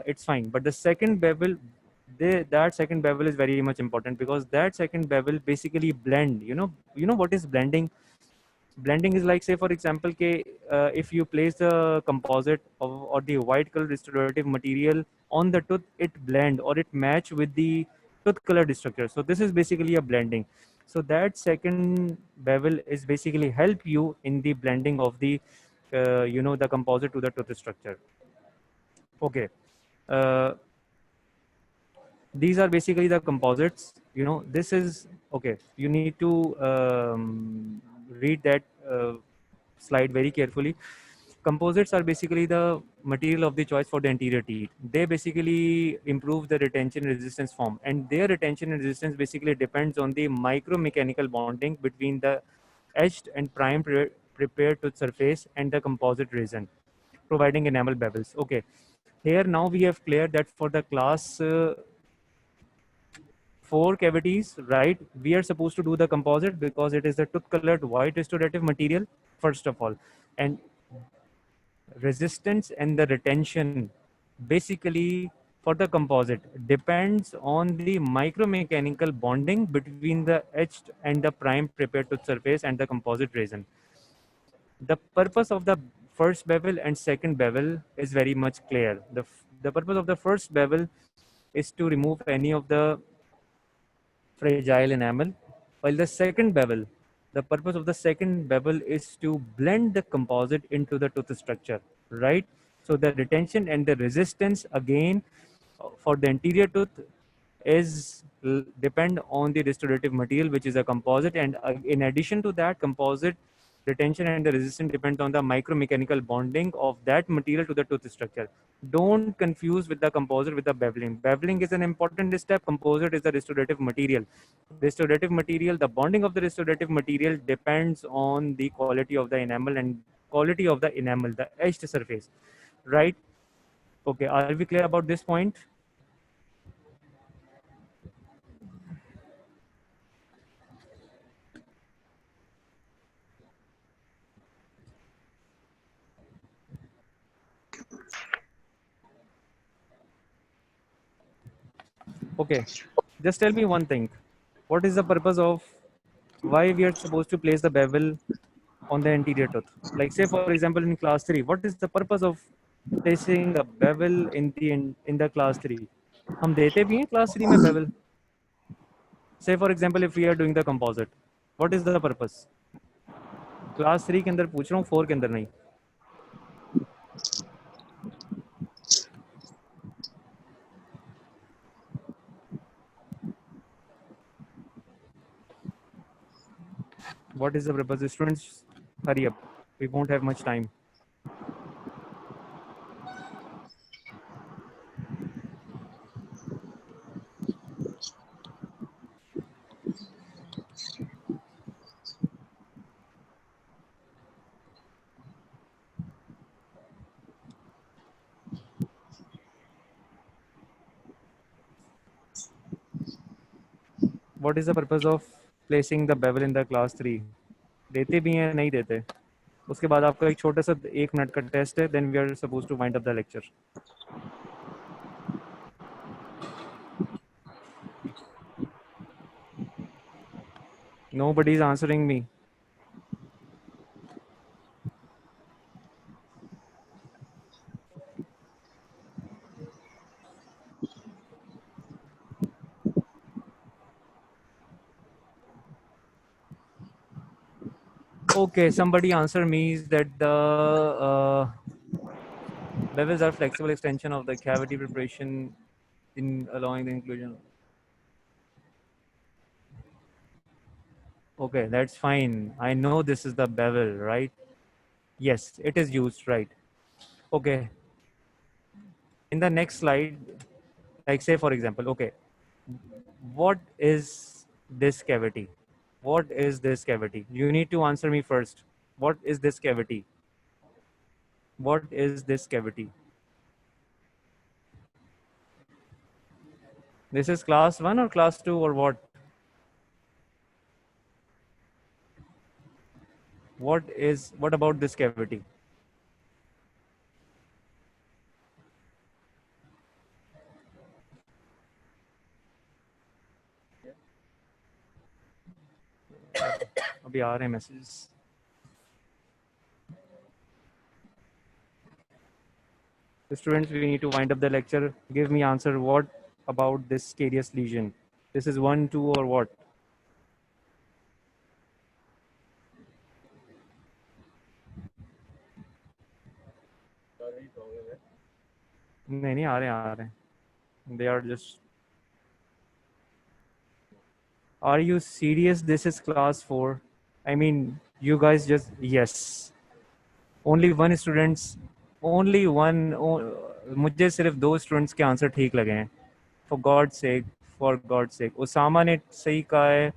it's fine. But the second bevel, that second bevel is very much important, because that second bevel basically blend, you know what is blending? Blending is like say for example, if you place the composite or the white color restorative material on the tooth, it blend or it match with the tooth colored structure. So this is basically a blending. So that second bevel is basically help you in the blending of the you know, the composite to the tooth structure. Okay. uh, these are basically the composites. You know, this is okay, you need to read that slide very carefully. Composites are basically the material of the choice for the anterior teeth. They basically improve the retention resistance form, and their retention and resistance basically depends on the micromechanical bonding between the etched and prime prepared tooth surface and the composite resin, providing enamel bevels. Okay, here now we have cleared that for the class 4 cavities, right? We are supposed to do the composite because it is the tooth colored white restorative material, first of all. And resistance and the retention basically for the composite depends on the micromechanical bonding between the etched and the prime prepared tooth surface and the composite resin. The purpose of the first bevel and second bevel is very much clear. The purpose of the first bevel is to remove any of the fragile enamel, while the second bevel, the purpose of the second bevel is to blend the composite into the tooth structure, right? So the retention and the resistance again for the anterior tooth is depend on the restorative material, which is a composite, and in addition to that composite, retention and the resistance depend on the micromechanical bonding of that material to the tooth structure. Don't confuse with the composite with the beveling. Beveling is an important step. Composite is the restorative material. Restorative material, the bonding of the restorative material depends on the quality of the enamel and quality of the enamel, the etched surface, right? Okay, are we clear about this point? Okay, just tell me one thing. What is the purpose of why we are supposed to place the bevel on the anterior tooth? Like say for example in class 3, what is the purpose of placing a bevel in the class 3? हम देते भी हैं class 3 में bevel. Say for example if we are doing the composite, what is the purpose? Class 3 के अंदर पूछ रहा हूँ, 4 के अंदर नहीं. What is the purpose? Students, hurry up. We won't have much time. What is the purpose of placing the bevel in the class 3? देते भी हैं नहीं देते. उसके बाद आपका एक छोटा सा 1 मिनट का टेस्ट है. Then we are supposed to wind up the lecture. Nobody is answering me. Okay, somebody answer me is that the bevels are flexible extension of the cavity preparation in allowing the inclusion. Okay, that's fine. I know this is the bevel, right? Yes, it is used, right? Okay. In the next slide, like say for example, okay, what is this cavity? What is this cavity? You need to answer me first. What is this cavity? What is this cavity? This is class 1 or class 2 or what? What about this cavity? अभी आ रहे हैं messages. The students, we need to wind up the lecture. Give me answer. What about this carious lesion? This is 1, 2 or what? नहीं आ रहे हैं. They are just. Are you serious? This is class 4. I mean, you guys just yes. Only one students. Only one. मुझे सिर्फ 2 students के answer ठीक लगे हैं. For God's sake, for God's sake. Usama ने सही कहा है.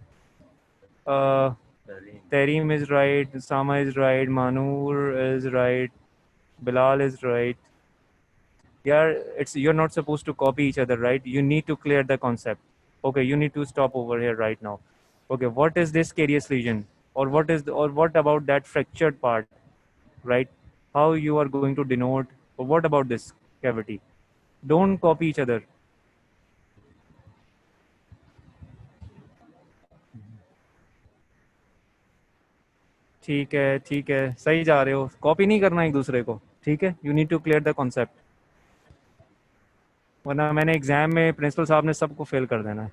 Tareem is right. Usama is right. Manur is right. Bilal is right. Yeah, you're not supposed to copy each other, right? You need to clear the concept. Okay, you need to stop over here right now. Okay, what is this carious lesion? Or what about that fractured part, right? How you are going to denote, or what about this cavity? Don't copy each other. ठीक है सही जा रहे हो. Copy नहीं करना एक दूसरे को, ठीक है? You need to clear the concept, वरना मैंने एग्जाम में प्रिंसिपल साहब ने सबको फेल कर देना है.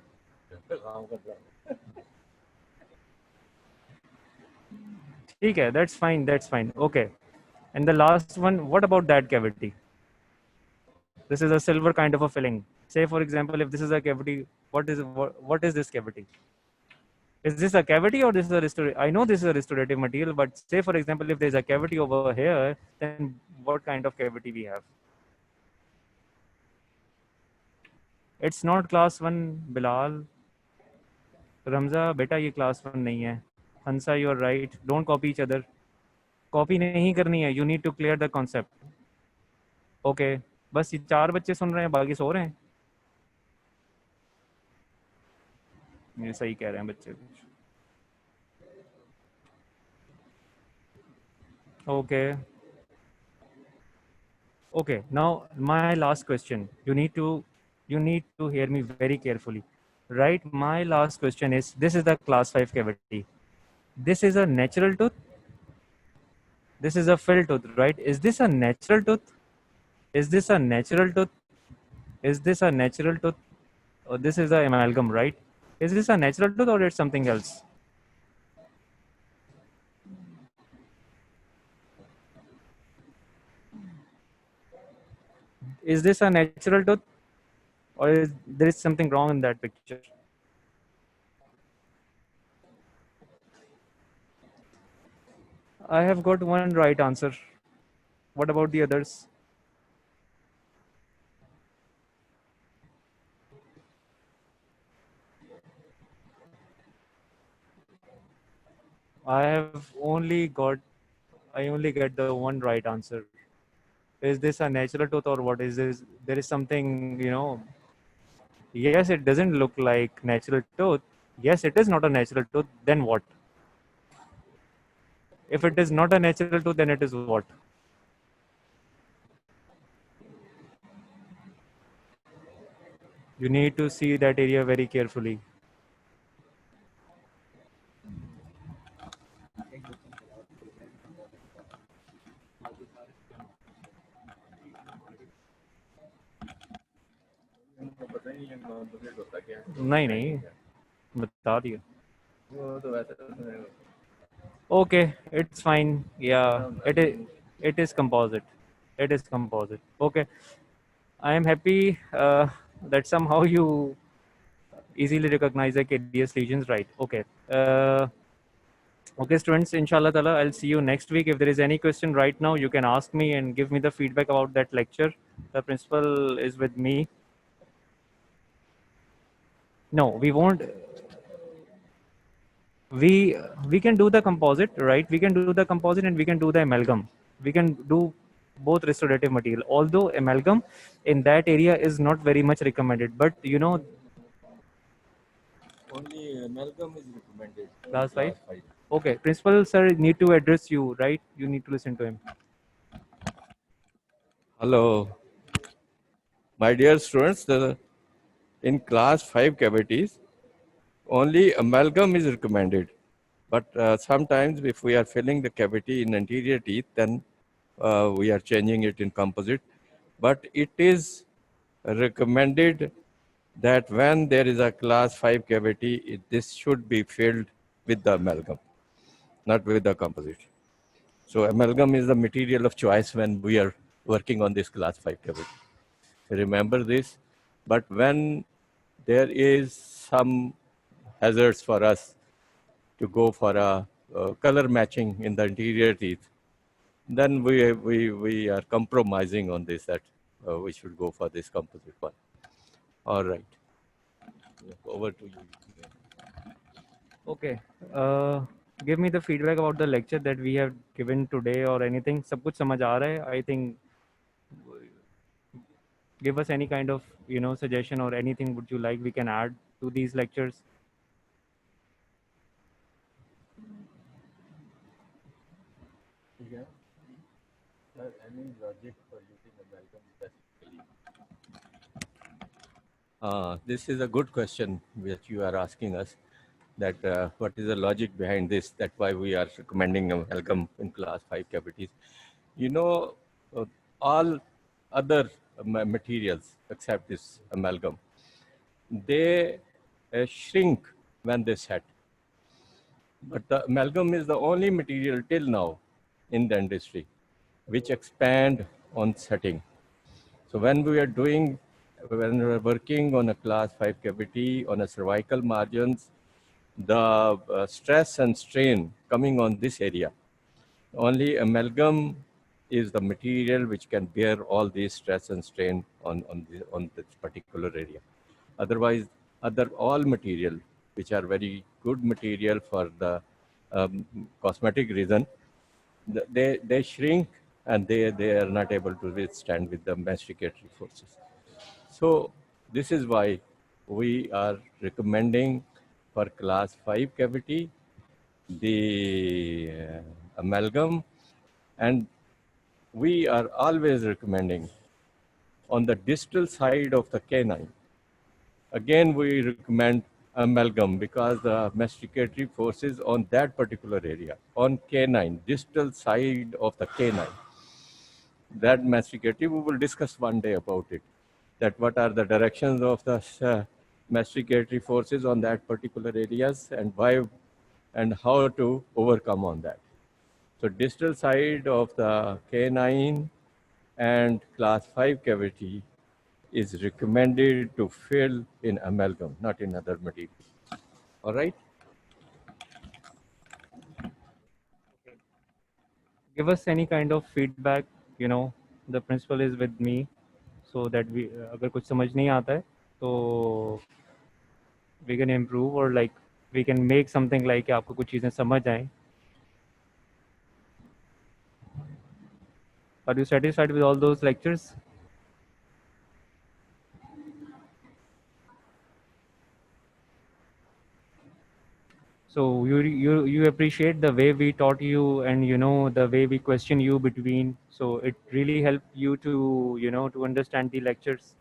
ठीक है, that's fine. Okay, and the last one, what about that cavity? This is a silver kind of a filling. Say for example, if this is a cavity, what is this cavity? Is this a cavity or this is a restorative? I know this is a restorative material, but say for example, if there's a cavity over here, then what kind of cavity we have? It's not class 1, Bilal. Ramza, beta ये class 1 नहीं है. Hansa, you are right. Don't copy each other. Copy नहीं करनी है. You need to clear the concept. Okay. बस ये 4 बच्चे सुन रहे हैं, बाकी सो रहे हैं. ये सही कह रहे हैं बच्चे. Okay. Okay, now my last question. You need to hear me very carefully. Right? My last question is, this is the class 5 cavity. This is a natural tooth. This is a filled tooth, right? Is this a natural tooth? Is this a natural tooth? Is this a natural tooth? Or this is a amalgam, right? Is this a natural tooth or it's something else? Is this a natural tooth or is there is something wrong in that picture? I have got one right answer. What about the others? I only get the one right answer. Is this a natural tooth or what is this? There is something, yes, it doesn't look like natural tooth. Yes, it is not a natural tooth. Then what? If it is not a natural tooth, then it is what? You need to see that area very carefully. नहीं नहीं बता दिया. Okay, it's fine. Yeah, it is composite. It is composite. Okay, I am happy that somehow you easily recognize the KDS lesions, right? Okay. Okay, students, inshallah ta'ala, I'll see you next week. If there is any question right now, you can ask me and give me the feedback about that lecture. The principal is with me. No, we won't. We can do the composite, right? We can do the composite and we can do the amalgam. We can do both restorative material. Although amalgam in that area is not very much recommended, but only amalgam is recommended. class 5. Okay, principal sir need to address you, right? You need to listen to him. Hello, my dear students. In class 5 cavities, only amalgam is recommended. But sometimes if we are filling the cavity in anterior teeth, then we are changing it in composite. But it is recommended that when there is a class 5 cavity, this should be filled with the amalgam, not with the composite. So amalgam is the material of choice when we are working on this class 5 cavity. Remember this. But when there is some hazards for us to go for a color matching in the anterior teeth, then we are compromising on this, that we should go for this composite one. All right. Over to you. Okay. Give me the feedback about the lecture that we have given today or anything. सब कुछ समझ आ रहा है? I think give us any kind of suggestion or anything would you like we can add to these lectures. Yeah. Any logic for using amalgam specifically? This is a good question which you are asking us, that what is the logic behind this, that why we are recommending amalgam in class 5 cavities. All other materials except this amalgam, they shrink when they set. But the amalgam is the only material till now in the industry which expand on setting. So when we are working on a class 5 cavity on a cervical margins, the stress and strain coming on this area. Only amalgam is the material which can bear all these stress and strain on this particular area. Otherwise, other all material which are very good material for the cosmetic reason, they shrink and they are not able to withstand with the masticatory forces. So this is why we are recommending for class 5 cavity the amalgam, and we are always recommending on the distal side of the canine. Again, we recommend amalgam because the masticatory forces on that particular area, on canine, distal side of the canine, that masticatory, we will discuss one day about it, that what are the directions of the masticatory forces on that particular areas and why and how to overcome on that. So distal side of the canine and class 5 cavity is recommended to fill in amalgam, not in other materials. All right? Give us any kind of feedback. You know, the principal is with me, so that we अगर कुछ समझ नहीं आता है तो we can improve, or like we can make something like कि आपको कुछ चीज़ें समझ आए. Are you satisfied with all those lectures? So you appreciate the way we taught you, and you know the way we question you between. So it really helped you to, you know, to understand the lectures.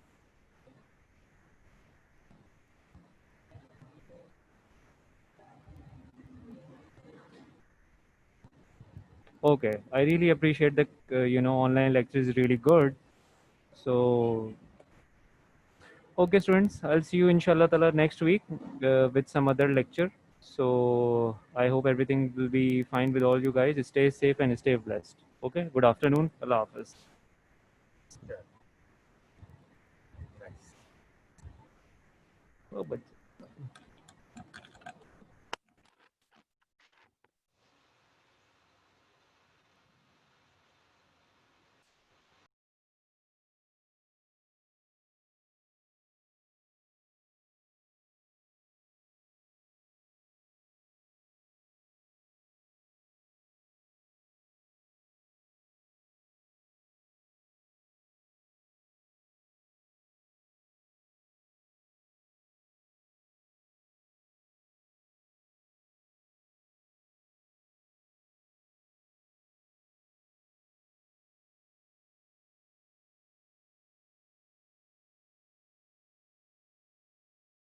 Okay, I really appreciate the you know, online lecture is really good. So okay, students, I'll see you inshallah ta'ala next week with some other lecture. So I hope everything will be fine with all you guys. Stay safe and stay blessed. Okay, good afternoon. Allah Hafiz. Yeah. Nice. Oh, but